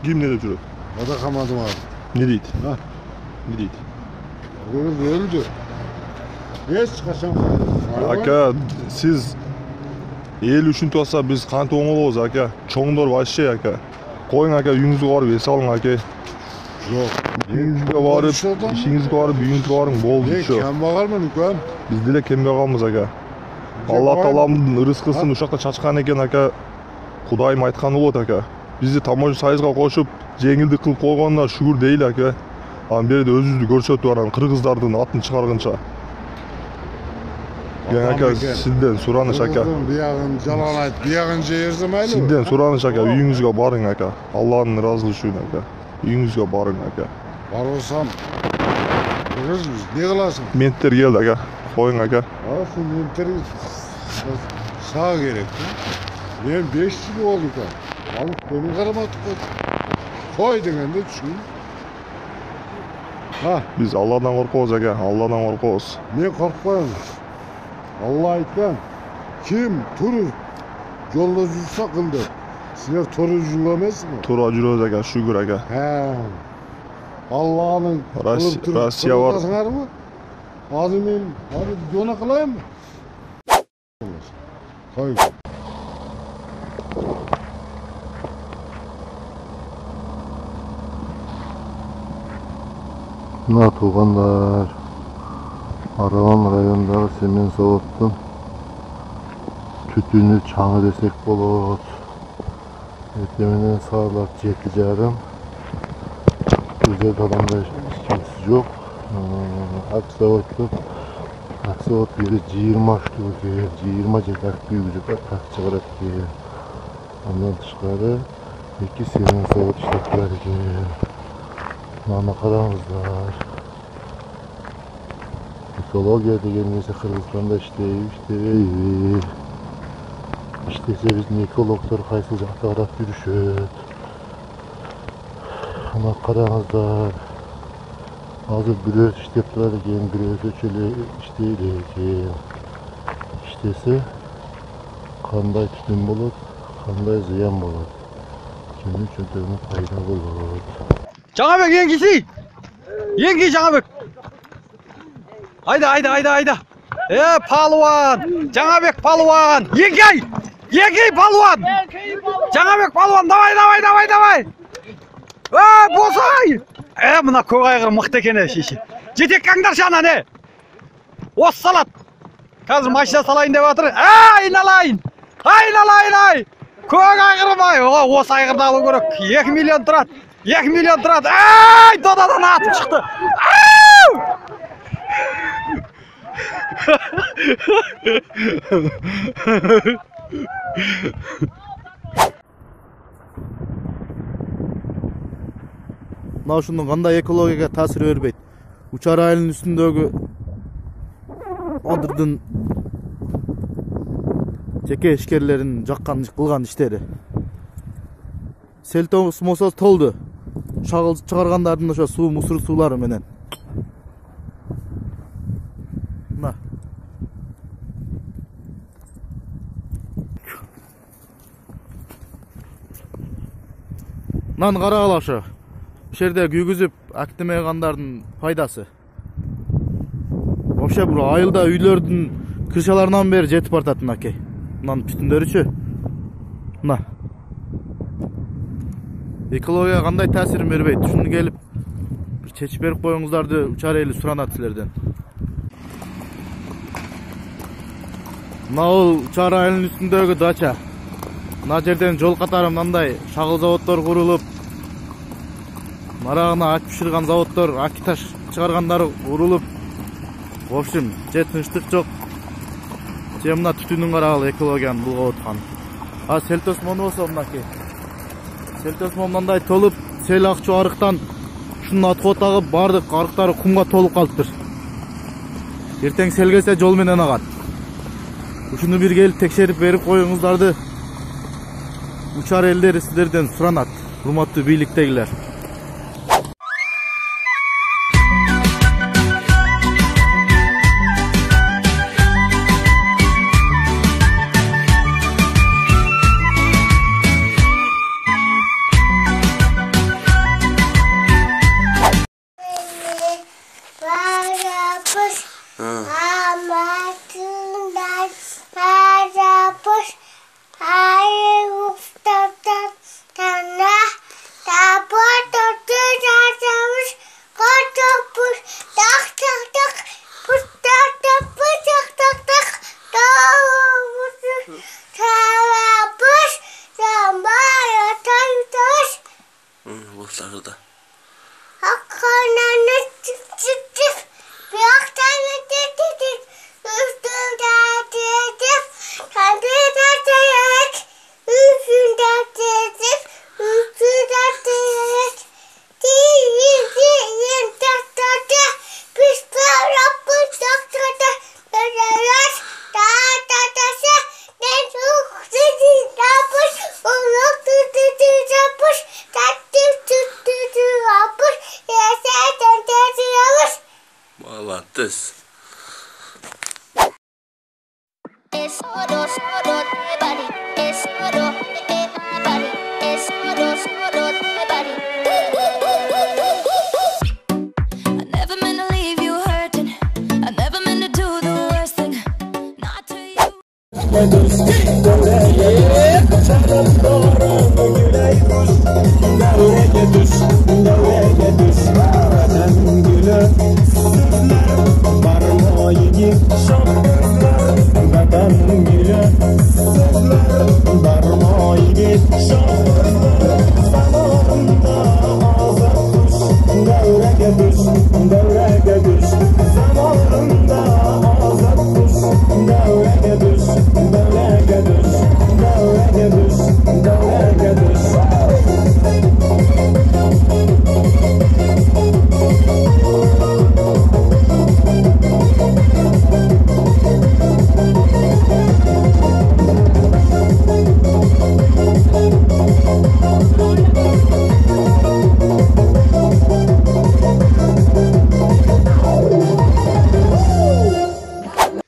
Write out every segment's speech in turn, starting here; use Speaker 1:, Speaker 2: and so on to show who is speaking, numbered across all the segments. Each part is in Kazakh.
Speaker 1: Kim nerede duruyor?
Speaker 2: O da kamadım abi.
Speaker 1: Ne değil?
Speaker 2: Ha.
Speaker 1: Ne değil?
Speaker 2: Öldü. Geç kaçan.
Speaker 1: Aka, siz el üçün tuasa biz kanto oңолобуз aka. Çoңдор вообще aka. Koyun aka, үйүңүзгө барып эс алың aka.
Speaker 2: Жоқ.
Speaker 1: Үйүңүзгө барып, ишиңизге барып, үйүңүзгө барың болду чо.
Speaker 2: Кембагалмын үкем.
Speaker 1: Биз деле кембагалмыз aka. Алла Тааланын рызкысын ушакта чачкан экен aka. Кудайым айтканы болот aka. Бизди таможня союзга кошуп, жеңилдик кылып койгонуна шүгүр дейли aka. Анан берде өзүбүздү көрсөтүп анан кыргыздардын атын чыгаргынча. Ген aka, сизден сураныш aka.
Speaker 2: Биягын жалган айтып, биягын жейерсе майлы.
Speaker 1: Сизден сураныш aka, үйүңүзгө барың aka. Алланын ыраазылыгы үчүн aka. Үйүңүзгө барың aka.
Speaker 2: Барбасам. Кыргыз не кыласың?
Speaker 1: Менттер келди aka. Коюң aka.
Speaker 2: Сен менттер сага керек. Мен 5 жыл болду экен. Алып көңүл карамадык кой. Кой дегенде түшүн.
Speaker 1: Биз Алладан коркобуз aka, Алладан коркобуз.
Speaker 2: Мен коркпойм. Алла айткан, ким туруп жолдо жүрсө кыл деп. Силер туруп жүрө эмессиңби?
Speaker 1: Туура жүрөбүз aka, шүгүр aka.
Speaker 2: Алланын
Speaker 1: Россия бар.
Speaker 2: Азыр мен жона кылайынбы? Кой.
Speaker 3: Мына туугандар, Араван районундагы семен заводдун түтүнү чаңы десек болот. Эртең менен саат 7:30. Өзөк адамда ешкимси жок. Аксавод бири 20 штука, 20 же как büyüyecek так чыгарат экен. Андан тышкары 2 семен завод иштеп турат экен. Мана караңыздар. Экология деген нерсе Кыргызстанда иштебейби. Иштесе биздин экологдор кайсыл жакта карап жүрүшөт. Ана караңыздар. Азыр бирөө иштеп турат экен, бирөөсү эле иштейт экен. Иштесе кандай түтүн болот, кандай зыян болот. Кимдин чөнтөгүнө пайда болот.
Speaker 4: Жаңабек еңгisi! Еңги Жаңабек! Айда! Палуан! Жаңабек палуан! Еңги палуан! Жаңабек палуан! Давай! Босай! Мына көк айгыр мыкты экен шиши. Жетек каңдаршы ана не? Ос салат. Қазір машина салайын деп атыр. Айналайын! Көк айгырмай. Ос айгырды алу керек. 2 миллион турат. 2 миллион турат. Додадан атып шықты.
Speaker 5: Мына ушунун кандай экологияга таасир бербейт. Учар айылынын үстүндөгү одурдун жеке ишкерлерин жаккан кылган иштери. Сел тосмосо толду. Шагыл чыгаргандардын ошо суу мусор суулары менен. Мына. Нан карагыла ошо. Жерде күйгүзүп актемегандардын пайдасы. Вообще бул айылда үйлөрдүн крышаларынан бери жетип бартат мынакей. Мынанын түтүндөрүчү. Мына. Экологияга кандай таасирин бербейт? Ушуну келип бир чечип берип коюңуздарды учар эли суранат силерден. Мына бул учар айылынын үстүндөгү дача. Мына жерден жол катары мындай шагыл заводдор курулуп, нарагына ак пиширган заводдор, акиташ чыгаргандар курулуп, в общем, же тынчтык жок. Же мына түтүнүн карагыла экологияны булгап аткан. Сел тосмону болсо мынакей. Сел тосмон мындай толуп, сел акчу арыктан ушунун аткы тагып бардык арыктары кумга толуп калыптыр. Эртең сел келсе жол менен агат. Ушуну бир келип текшерип берип коюңуздарды учар элдери силерден суранат, урматтуу бийликтегилер.
Speaker 6: es solo de body, es solo de body, es solo de body. I never meant to leave you hurting. I never meant to do the worst thing. Not to you.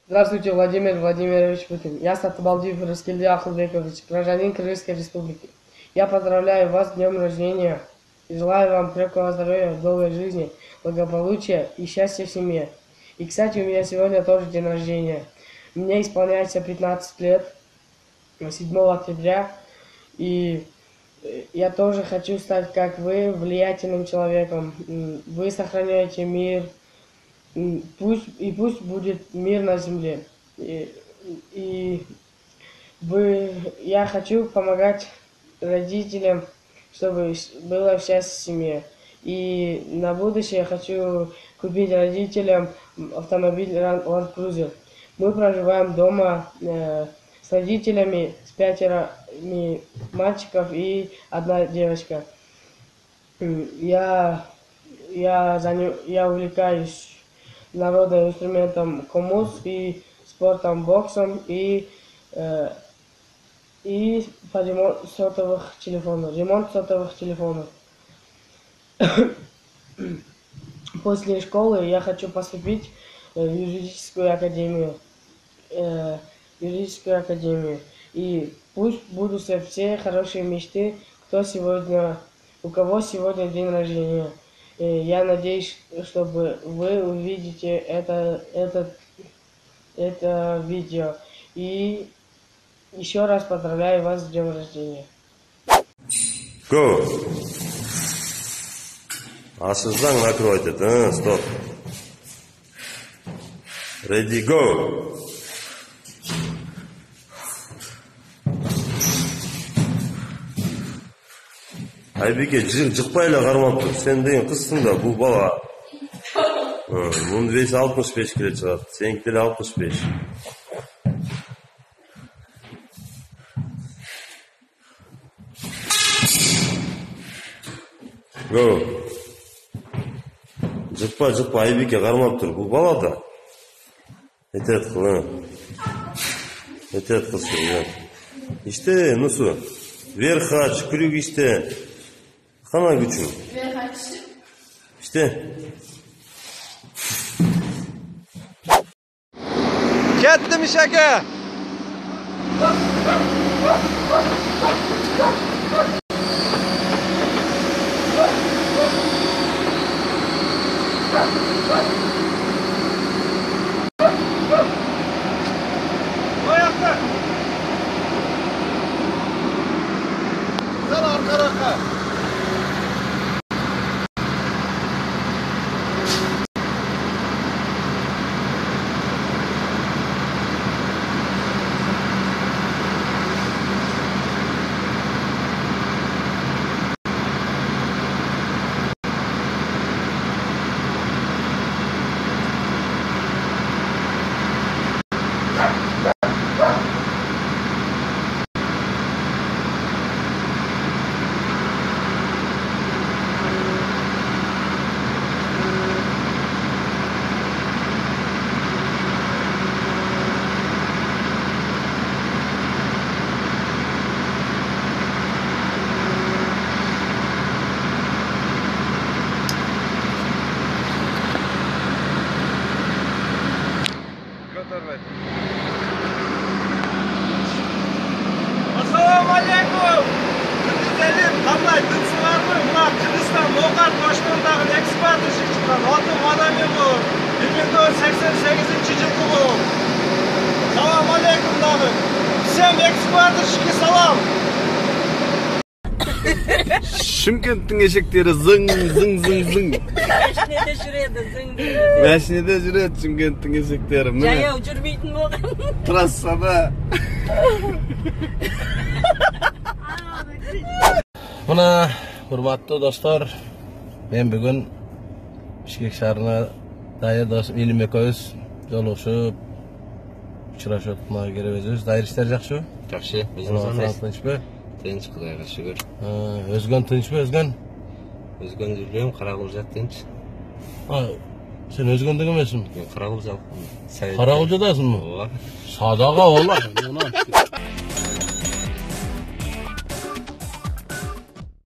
Speaker 7: Здравствуйте, Владимир Владимирович Путин. Я Сатыбалдиев Рыскелди Ахылбекович, гражданин Кыргызской республики. Я поздравляю вас с днем рождения и желаю вам крепкого здоровья, долгой жизни, благополучия и счастья в семье. И, кстати, у меня сегодня тоже день рождения. Мне исполняется 15 лет, 7 октября, и я тоже хочу стать, как вы, влиятельным человеком. Вы сохраняете мир. Пусть будет мир на земле. Я хочу помогать родителям, чтобы было счастье в семье. И на будущее я хочу купить родителям автомобиль Land Cruiser. Мы проживаем дома с родителями, с 5 мальчиков и 1 девочка. Я увлекаюсь народным инструментом комус и спортом, боксом и по ремонт сотовых телефонов. После школы я хочу поступить в юридическую академию. И пусть будут все хорошие мечты, у кого сегодня день рождения. Я надеюсь, чтобы вы увидите это видео. И еще раз поздравляю вас с днем рождения.
Speaker 8: Go! Ашыздан накройте, стоп. Ready, go! Айбеке, жықпай эле кармап тур. Сен деген кызсың да, бул бала. Мунун веси 65 кило чыгат. Сеники деле 65. Go. Жықпа, Айбеке кармап тур. Бул бала да. Этет кылсың. Иште, нусу. Вверх ач, крюк иште. Қана күшің? İşte.
Speaker 4: Ketdim ishaka. Oyakta. Sal arka. экскваторщик чыккан. Отум Адамов бул. 1988 жылы. Салам алейкум дагы. Всем экскваторщики салам.
Speaker 9: Шымкенттің ешектері зың.
Speaker 10: Мәшинеде жүреді, зың.
Speaker 9: Мәшинеде жүреді Шымкенттің ешектері.
Speaker 10: Жаяу жүрмейтін болған.
Speaker 9: Трассада. Мына, құрметті достар, мен бүгін Бішкек шаарына дайыр досым Илим экөөбүз жолугушуп учурашып келебиз. Дайыр иштер жакшы?
Speaker 11: Жакшы.
Speaker 9: Тынчпы?
Speaker 11: Тынч, Кудайга шүгүр.
Speaker 9: Өзгөн тынчпы, өзгөн?
Speaker 11: Өзгөн жүргөм, Карагулжа тынч.
Speaker 9: Сен өзгөндүк эмесиң?
Speaker 11: Мен Карагулжа.
Speaker 9: Карагулжадасыңбы?
Speaker 11: Ооба.
Speaker 9: Садага болот.